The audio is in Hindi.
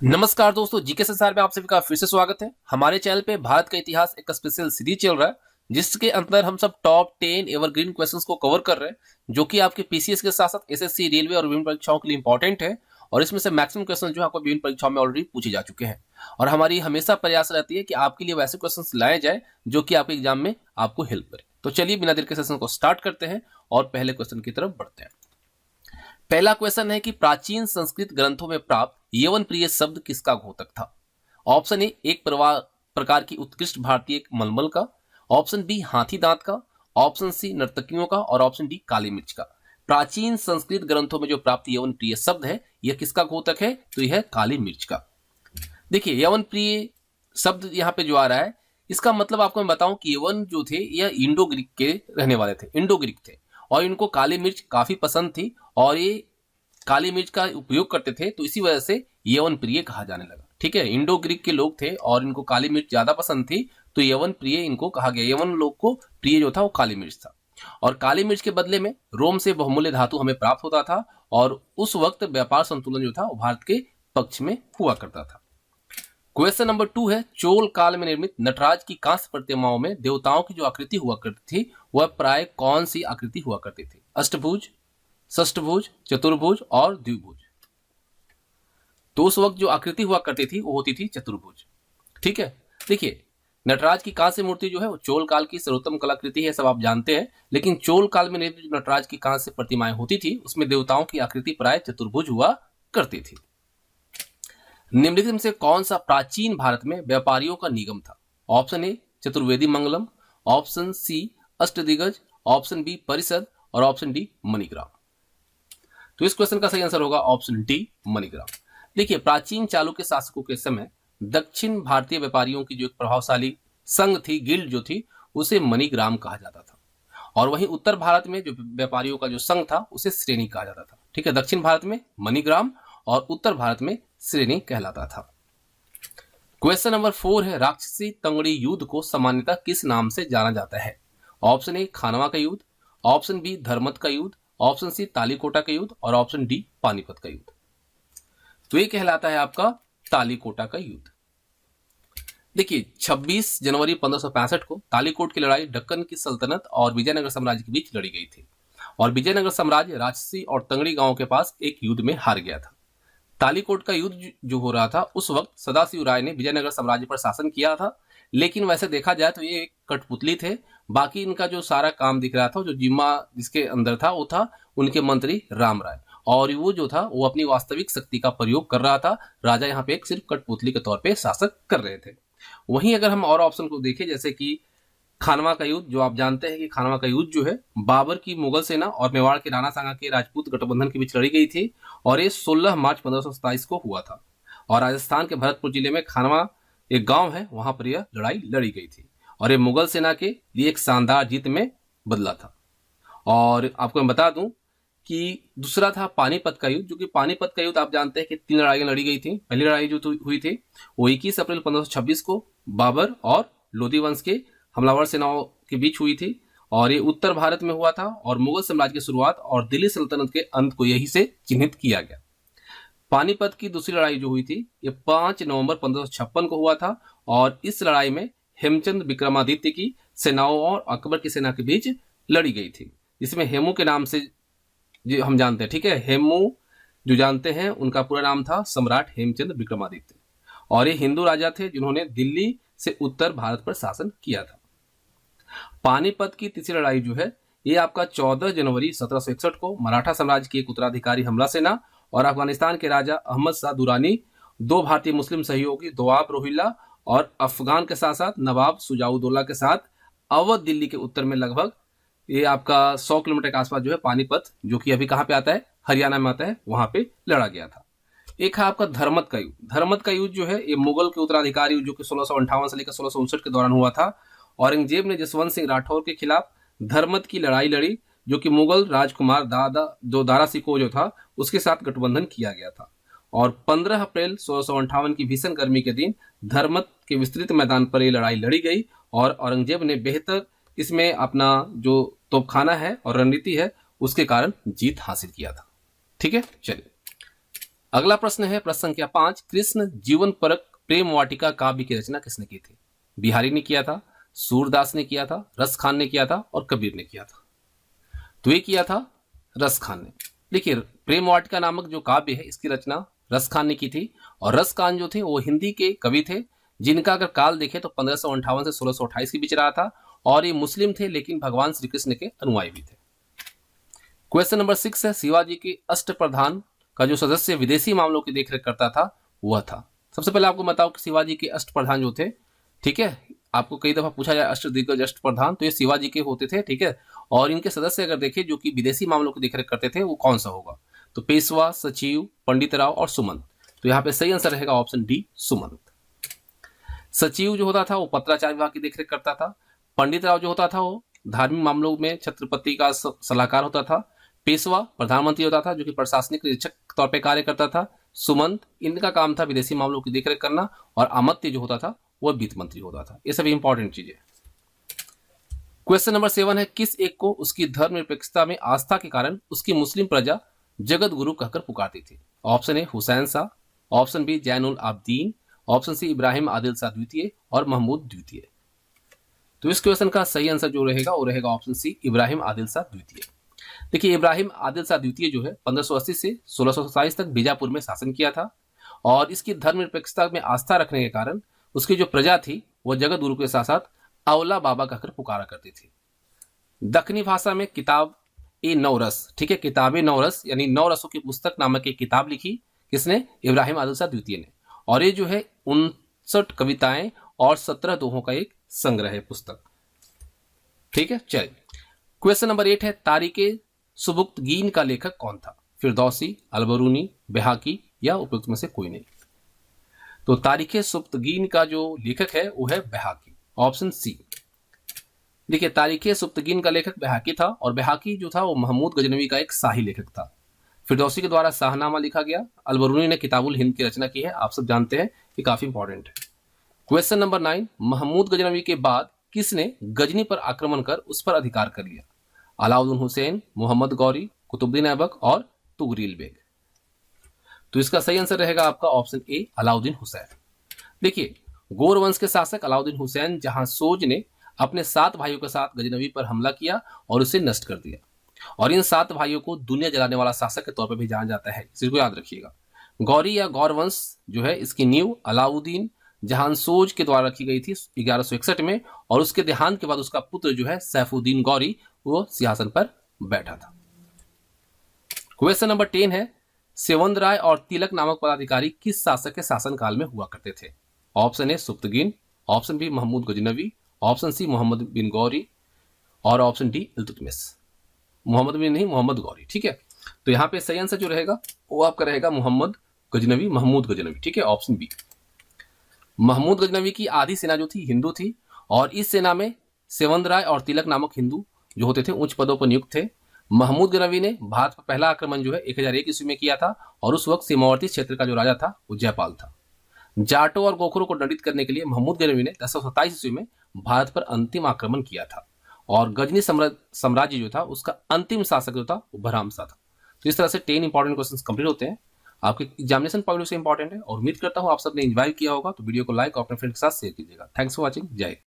नमस्कार दोस्तों, जीके संसार में आप सभी का फिर से स्वागत है। हमारे चैनल पे भारत का इतिहास एक स्पेशल सीरीज चल रहा है जिसके अंदर हम सब टॉप 10 एवरग्रीन क्वेश्चंस को कवर कर रहे हैं, जो कि आपके पीसीएस के साथ साथ एसएससी, रेलवे और विभिन्न परीक्षाओं के लिए इंपॉर्टेंट है। और इसमें से मैक्सिमम क्वेश्चन जो है आपको विभिन्न परीक्षाओं में ऑलरेडी पूछे जा चुके हैं। और हमारी हमेशा प्रयास रहती है कि आपके लिए वैसे क्वेश्चन लाए जाए जो कि आपके एग्जाम में आपको हेल्प करे। तो चलिए बिना देर के सेशन को स्टार्ट करते हैं और पहले क्वेश्चन की तरफ बढ़ते हैं। पहला क्वेश्चन है कि प्राचीन संस्कृत ग्रंथों में प्राप्त यवन प्रिय शब्द किसका घोतक था? ऑप्शन ए, एक प्रकार की उत्कृष्ट भारतीय मलमल का। ऑप्शन बी, हाथी दांत का। ऑप्शन सी, नर्तकियों का। और ऑप्शन डी, काली मिर्च का। प्राचीन संस्कृत ग्रंथों में जो प्राप्त यवन प्रिय शब्द है यह किसका घोतक है? तो यह काली मिर्च का। देखिए, यवन प्रिय शब्द यहाँ पे जो आ रहा है, इसका मतलब आपको मैं बताऊं कि यवन जो थे यह इंडो ग्रीक के रहने वाले थे, इंडो ग्रीक थे। और इनको काली मिर्च काफी पसंद थी और ये काली मिर्च का उपयोग करते थे, तो इसी वजह से यवन प्रिय कहा जाने लगा। ठीक है, इंडो ग्रीक के लोग थे और इनको काली मिर्च ज्यादा पसंद थी, तो यवन प्रिय इनको कहा गया। यवन लोग को प्रिय जो था वो काली मिर्च था। और काली मिर्च के बदले में रोम से बहुमूल्य धातु हमें प्राप्त होता था और उस वक्त व्यापार संतुलन जो था वो भारत के पक्ष में हुआ करता था। क्वेश्चन नंबर 2 है, चोल काल में निर्मित नटराज की कांस्य प्रतिमाओं में देवताओं की जो आकृति हुआ करती थी वह प्राय कौन सी आकृति हुआ करती थी? अष्टभुज, षष्ठभुज, चतुर्भुज और द्विभुज। तो उस वक्त जो आकृति हुआ करती थी वो होती थी चतुर्भुज। ठीक है, देखिए नटराज की कांस्य मूर्ति जो है वो चोल काल की सर्वोत्तम कलाकृति है, सब आप जानते हैं। लेकिन चोल काल में निर्मित नटराज की कांस्य प्रतिमाएं होती थी उसमें देवताओं की आकृति प्राय चतुर्भुज हुआ करती थी। निम्नलिखित में से कौन सा प्राचीन भारत में व्यापारियों का निगम था? Option A, Chaturvedi Mangalam. Option C, Ashtadiggaj. Option B, परिषद। और ऑप्शन डी, मणिग्राम। तो इस क्वेश्चन का सही आंसर होगा ऑप्शन डी, मणिग्राम। देखिए, प्राचीन चालुक्य शासकों के समय दक्षिण भारतीय व्यापारियों की जो एक प्रभावशाली संघ थी, गिल्ड जो थी, उसे मणिग्राम कहा जाता था। और वहीं उत्तर भारत में जो व्यापारियों का जो संघ था उसे श्रेणी कहा जाता था। ठीक है, दक्षिण भारत में मणिग्राम और उत्तर भारत में श्रेणी कहलाता था। क्वेश्चन नंबर 4 है, राक्षसी तंगड़ी युद्ध को सामान्यतः किस नाम से जाना जाता है? ऑप्शन ए, खानवा का युद्ध। ऑप्शन बी, धर्मत का युद्ध। ऑप्शन सी, तालीकोटा का युद्ध। और ऑप्शन डी, पानीपत का युद्ध। तो ये कहलाता है आपका तालीकोटा का युद्ध। देखिए, 26 जनवरी 1565 को तालीकोट की लड़ाई दक्कन की सल्तनत और विजयनगर साम्राज्य के बीच लड़ी गई थी। और विजयनगर साम्राज्य राक्षसी और तंगड़ी गांव के पास एक युद्ध में हार गया था। तालीकोट का युद्ध जो हो रहा था उस वक्त सदाशिव राय ने विजयनगर साम्राज्य पर शासन किया था। लेकिन वैसे देखा जाए तो ये एक कठपुतली थे। बाकी इनका जो सारा काम दिख रहा था, जो जिम्मा जिसके अंदर था वो था उनके मंत्री राम राय। और वो जो था वो अपनी वास्तविक शक्ति का प्रयोग कर रहा था। राजा यहाँ पे एक सिर्फ कठपुतली के तौर पे शासक कर रहे थे। वहीं अगर हम और ऑप्शन को देखें, जैसे कि खानवा का युद्ध, जो आप जानते हैं कि खानवा का युद्ध जो है बाबर की मुगल सेना और मेवाड़ के राणा सांगा के राजपूत गठबंधन के बीच लड़ी गई थी। और ये 16 मार्च 1527 को हुआ था। और राजस्थान के भरतपुर जिले में खानवा एक गांव है, वहां पर यह लड़ाई लड़ी गई थी। और ये मुगल सेना के लिए एक शानदार जीत में बदला था। और आपको मैं बता दूं कि दूसरा था पानीपत का युद्ध, जो कि पानीपत का युद्ध आप जानते हैं कि 3 लड़ाइयां लड़ी गई थी। पहली लड़ाई जो हुई थी वो 21 अप्रैल 1526 को बाबर और लोधी वंश के हमलावर सेनाओं के बीच हुई थी। और ये उत्तर भारत में हुआ था और मुगल साम्राज्य की शुरुआत और दिल्ली सल्तनत के अंत को यही से चिन्हित किया गया। पानीपत की दूसरी लड़ाई जो हुई थी ये 5 नवंबर 1556 को हुआ था। और इस लड़ाई में हेमचंद विक्रमादित्य की सेनाओं और अकबर की सेना के बीच लड़ी गई थी, जिसमें हेमू के नाम से जो हम जानते हैं। ठीक है, हेमू जो जानते हैं उनका पूरा नाम था सम्राट हेमचंद विक्रमादित्य। और ये हिंदू राजा थे जिन्होंने दिल्ली से उत्तर भारत पर शासन किया था। पानीपत की तीसरी लड़ाई जो है ये आपका 14 जनवरी 1761 को मराठा साम्राज्य की एक उत्तराधिकारी हमला सेना और अफगानिस्तान के राजा अहमद शाह दुरानी, 2 भारतीय मुस्लिम सहयोगी दोआब रोहिल्ला और अफगान के साथ साथ नवाब सुजाउद्दौला के साथ अवध दिल्ली के उत्तर में लगभग ये आपका 100 किलोमीटर के आसपास जो है पानीपत, जो कि अभी कहाँ पे आता है, हरियाणा में आता है, वहां पे लड़ा गया था। एक है आपका धर्मत का युद्ध। धर्मत का युद्ध जो है ये मुगल के उत्तराधिकारी जो कि 1658 से लेकर 1659 के दौरान हुआ था। औरंगजेब ने जसवंत सिंह राठौर के खिलाफ धर्मत की लड़ाई लड़ी, जो कि मुगल राजकुमार दारा सिकोह जो था उसके साथ गठबंधन किया गया था। और 15 अप्रैल 1658 की भीषण गर्मी के दिन धर्मत के विस्तृत मैदान पर यह लड़ाई लड़ी गई और औरंगजेब ने बेहतर इसमें अपना जो तोपखाना है और रणनीति है उसके कारण जीत हासिल किया था। ठीक है, चलिए अगला प्रश्न है प्रश्न संख्या 5, कृष्ण जीवन परक प्रेम वाटिका काव्य की रचना किसने की थी? बिहारी ने किया था, सूरदास ने किया था, रस खान ने किया था और कबीर ने किया था। तो ये किया था रस खान ने। देखिए प्रेम वाटिका नामक जो काव्य है इसकी रचना रस खान ने की थी। और रस खान जो थे वो हिंदी के कवि थे, जिनका अगर काल देखें तो 1558 से 1628 के बीच रहा था। और ये मुस्लिम थे लेकिन भगवान श्री कृष्ण के अनुयायी भी थे। क्वेश्चन नंबर 6 है, शिवाजी के अष्ट प्रधान का जो सदस्य विदेशी मामलों की देखरेख करता था वह था। सबसे पहले आपको बताओ कि शिवाजी के अष्ट प्रधान जो थे, ठीक है, आपको कई दफा पूछा जाए अष्ट दिग्गज अष्ट प्रधान, तो ये शिवाजी के होते थे, ठीक है। और इनके सदस्य अगर देखें जो कि विदेशी मामलों की देखरेख करते थे वो कौन सा होगा? तो पेशवा, सचिव, पंडित राव और सुमंत। तो यहाँ पे सही आंसर रहेगा ऑप्शन डी, सुमंत। सचिव जो होता था वो पत्राचार विभाग की देखरेख करता था। पंडित राव जो होता था वो धार्मिक मामलों में छत्रपति का सलाहकार होता था। पेशवा प्रधानमंत्री होता था जो कि प्रशासनिक निरीक्षक तौर पर कार्य करता था। सुमंत इनका काम था विदेशी मामलों की देखरेख करना। और अमात्य जो होता था वह वित्त मंत्री होता था। ये सभी इंपॉर्टेंट चीजें। क्वेश्चन नंबर 7 है, किस एक को उसकी धर्मनिरपेक्षता में आस्था के कारण उसकी मुस्लिम प्रजा जगत गुरु कहकर पुकारती थी? Option A Hussain Shah, option B Zainul Abidin, option C Ibrahim Adil Shah द्वितीय और महमूद द्वितीय। तो इस क्वेश्चन का सही आंसर जो रहेगा वो रहेगा ऑप्शन सी, इब्राहिम आदिल शाह द्वितीय। देखिए इब्राहिम आदिल शाह द्वितीय जो है 1580 से 1627 तक बीजापुर में शासन किया था। और इसकी धर्मनिरपेक्षता में आस्था रखने के कारण उसकी जो प्रजा थी वह जगत गुरु के साथ साथ अवला बाबा कहकर पुकारा करती थी। दक्षिणी भाषा में किताब ए नौरस, ठीक है, किताब ए नौरस यानी 9 रसों की पुस्तक नामक एक किताब लिखी। किसने? इब्राहिम आदिल शाह द्वितीय ने। और ये जो है 59 कविताएं और 17 दोहों का एक संग्रह है पुस्तक, ठीक है। चलिए क्वेश्चन नंबर 8 है, तारीके सुबुक्तगीन का लेखक कौन था? फिरदौसी, अलबरूनी, बेहाकी या उपयुक्त में से कोई नहीं। तो तारीखे सुबुक्तगीन का जो लेखक है वो है बेहाकी, ऑप्शन सी। देखिए तारीखे सुबुक्तगीन का लेखक बेहाकी था। और बेहाकी जो था वो महमूद गजनवी का एक शाही लेखक था। फिरदौसी के द्वारा शाहनामा लिखा गया। अलबरूनी ने किताबुल हिंद की रचना की है, आप सब जानते हैं, ये काफी इंपॉर्टेंट है। क्वेश्चन नंबर 9, महमूद गजनवी के बाद किसने गजनी पर आक्रमण कर उस पर अधिकार कर लिया? अलाउद्दीन हुसैन, मोहम्मद गौरी, कुतुबुद्दीन ऐबक और तुगरील बेग। तो इसका सही आंसर रहेगा आपका ऑप्शन ए, अलाउद्दीन हुसैन। देखिए गौर वंश के शासक अलाउद्दीन हुसैन जहां सोज ने अपने 7 भाइयों के साथ गजनवी पर हमला किया और उसे नष्ट कर दिया। और इन 7 भाइयों को दुनिया जलाने वाला शासक के तौर पर भी जाना जाता है, इसको याद रखिएगा। गौरी या गौर वंश जो है इसकी नींव अलाउद्दीन जहांसोज के द्वारा रखी गई थी 1161 में। और उसके देहांत के बाद उसका पुत्र जो है सैफुद्दीन गौरी वो सिंहासन पर बैठा था। क्वेश्चन नंबर 10 है, सेवंद राय और तिलक नामक पदाधिकारी किस शासक के शासनकाल में हुआ करते थे? Option A Sabuktigin, option B Mahmud Ghaznavi, option C Mohammad bin Ghori और ऑप्शन डी इल्तुतमिश। मोहम्मद बिन नहीं, मोहम्मद गौरी, ठीक है। तो यहाँ पे सही आंसर जो रहेगा वो आपका रहेगा मोहम्मद गजनवी, महमूद गजनवी, ठीक है, ऑप्शन बी। महमूद गजनवी की आधी सेना जो थी हिंदू थी। और इस सेना में सेवंद राय और तिलक नामक हिंदू जो होते थे उच्च पदों पर नियुक्त थे। महमूद गजनवी ने भारत पर पहला आक्रमण जो है 1001 ईस्वी में किया था। और उस वक्त सीमावर्ती क्षेत्र का जो राजा था वो जयपाल था। जाटों और गोखरों को दंडित करने के लिए महमूद गजनवी ने 1027 ईस्वी में भारत पर अंतिम आक्रमण किया था। और गजनी साम्राज्य जो था उसका अंतिम शासक जो था वो बहराम शाह था। तो इस तरह से 10 इंपॉर्टेंट क्वेश्चंस कंप्लीट होते हैं, आपके एग्जामिनेशन पॉइंट से इंपॉर्टेंट है। और उम्मीद करता हूं आप सबने एंजॉय किया होगा। तो वीडियो को लाइक और अपने फ्रेंड के साथ शेयर कीजिएगा। Thanks for watching. जय हिंद।